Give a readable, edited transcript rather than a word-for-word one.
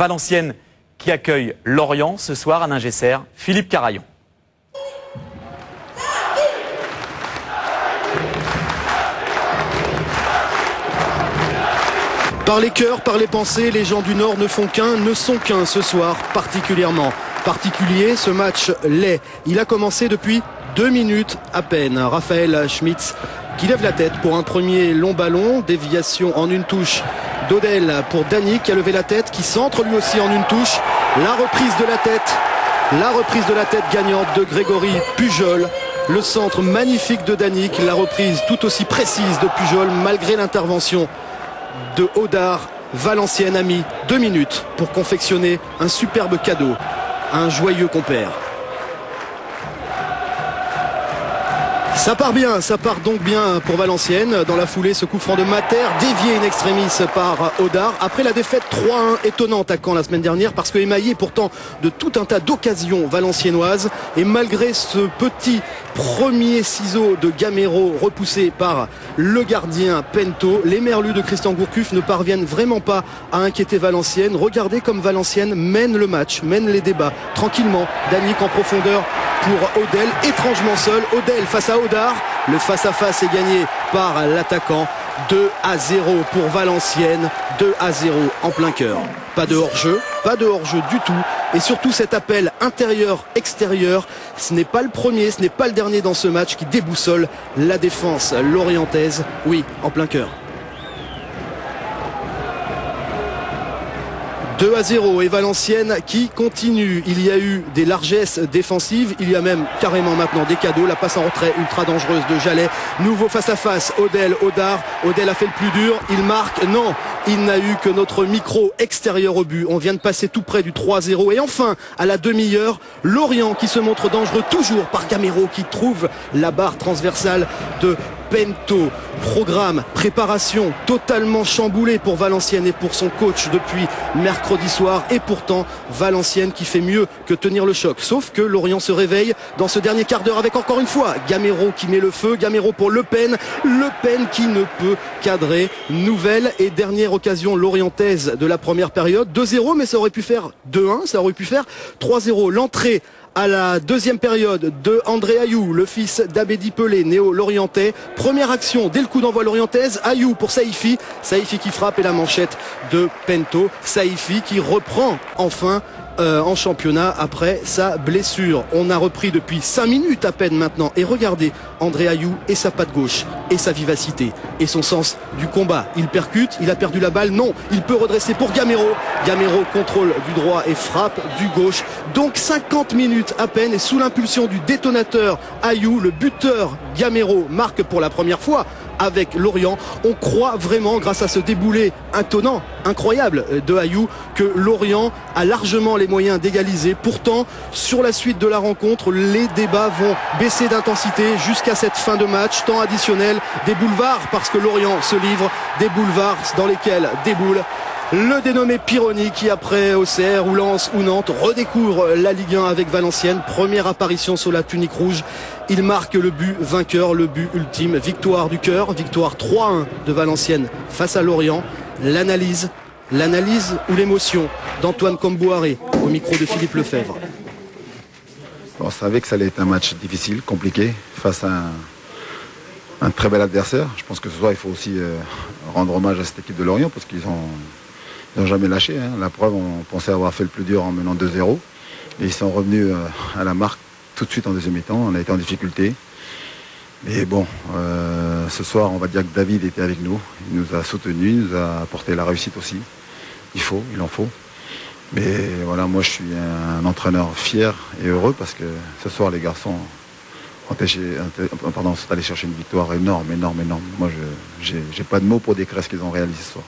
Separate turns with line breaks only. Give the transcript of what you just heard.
Valenciennes qui accueille Lorient ce soir à Ningesser. Philippe Carayon.
Par les cœurs, par les pensées, les gens du Nord ne sont qu'un ce soir particulièrement. Particulier, ce match l'est. Il a commencé depuis 2 minutes à peine. Raphaël Schmitz qui lève la tête pour un premier long ballon. Déviation en une touche d'Odel pour Dany qui a levé la tête, qui centre lui aussi en une touche. La reprise de la tête gagnante de Grégory Pujol. Le centre magnifique de Dany, la reprise tout aussi précise de Pujol malgré l'intervention de Odar. Valenciennes a mis 2 minutes pour confectionner un superbe cadeau à un joyeux compère. Ça part donc bien pour Valenciennes. Dans la foulée, ce coup franc de Mater, dévié in extremis par Odar. Après la défaite 3-1 étonnante à Caen la semaine dernière, parce que émaillé pourtant de tout un tas d'occasions valenciennoises. Et malgré ce petit premier ciseau de Gamero repoussé par le gardien Pento, les merlus de Christian Gourcuff ne parviennent vraiment pas à inquiéter Valenciennes. Regardez comme Valenciennes mène le match, mène les débats tranquillement. Dany en profondeur pour Odel, étrangement seul. Odel face à Odar. Le face-à-face est gagné par l'attaquant. 2-0 pour Valenciennes. 2-0 en plein cœur. Pas de hors-jeu du tout. Et surtout cet appel intérieur-extérieur. Ce n'est pas le premier, ce n'est pas le dernier dans ce match qui déboussole la défense lorientaise. Oui, en plein cœur. 2-0 et Valenciennes qui continue. Il y a eu des largesses défensives, il y a même carrément maintenant des cadeaux. La passe en retrait ultra dangereuse de Jallet. Nouveau face-à-face, Odel-Odar. Odel a fait le plus dur, il marque. Non, il n'a eu que notre micro extérieur au but. On vient de passer tout près du 3-0. Et enfin, à la demi-heure, Lorient qui se montre dangereux toujours par Gamero qui trouve la barre transversale de Pento. Programme, préparation totalement chamboulée pour Valenciennes et pour son coach depuis mercredi soir. Et pourtant, Valenciennes qui fait mieux que tenir le choc. Sauf que Lorient se réveille dans ce dernier quart d'heure avec encore une fois Gamero qui met le feu. Gamero pour Le Pen. Le Pen qui ne peut cadrer. Nouvelle et dernière occasion lorientaise de la première période. 2-0, mais ça aurait pu faire 2-1, ça aurait pu faire 3-0. L'entrée à la deuxième période de André Ayou, le fils d'Abedi Pelé, néo-lorientais. Première action dès le coup d'envoi lorientaise. Ayou pour Saïfi. Saïfi qui frappe et la manchette de Pento. Saïfi qui reprend enfin en championnat après sa blessure. On a repris depuis 5 minutes à peine maintenant. Et regardez André Ayou et sa patte gauche et sa vivacité et son sens du combat. Il percute, il a perdu la balle. Non, il peut redresser pour Gamero. Gamero contrôle du droit et frappe du gauche. Donc 50 minutes à peine et sous l'impulsion du détonateur Ayou, le buteur Gamero marque pour la première fois avec Lorient. On croit vraiment, grâce à ce déboulé étonnant, incroyable de Ayou, que Lorient a largement les moyens d'égaliser. Pourtant, sur la suite de la rencontre, les débats vont baisser d'intensité jusqu'à cette fin de match. Temps additionnel, des boulevards, parce que Lorient se livre, des boulevards dans lesquels déboule le dénommé Pironi qui, après Auxerre ou Lens ou Nantes, redécouvre la Ligue 1 avec Valenciennes. Première apparition sous la tunique rouge. Il marque le but vainqueur, le but ultime. Victoire du cœur, victoire 3-1 de Valenciennes face à Lorient. L'analyse ou l'émotion d'Antoine Kombouaré au micro de Philippe Lefebvre.
On savait que ça allait être un match difficile, compliqué, face à un très bel adversaire. Je pense que ce soir, il faut aussi rendre hommage à cette équipe de Lorient parce qu'ils n'ont jamais lâché. Hein. La preuve, on pensait avoir fait le plus dur en menant 2-0. Et ils sont revenus à la marque tout de suite en deuxième mi-temps. On a été en difficulté. Mais bon, ce soir, on va dire que David était avec nous. Il nous a soutenus, il nous a apporté la réussite aussi. Il en faut. Mais voilà, moi je suis un entraîneur fier et heureux parce que ce soir, les garçons sont allés chercher une victoire énorme. Moi, j'ai pas de mots pour décrire ce qu'ils ont réalisé ce soir.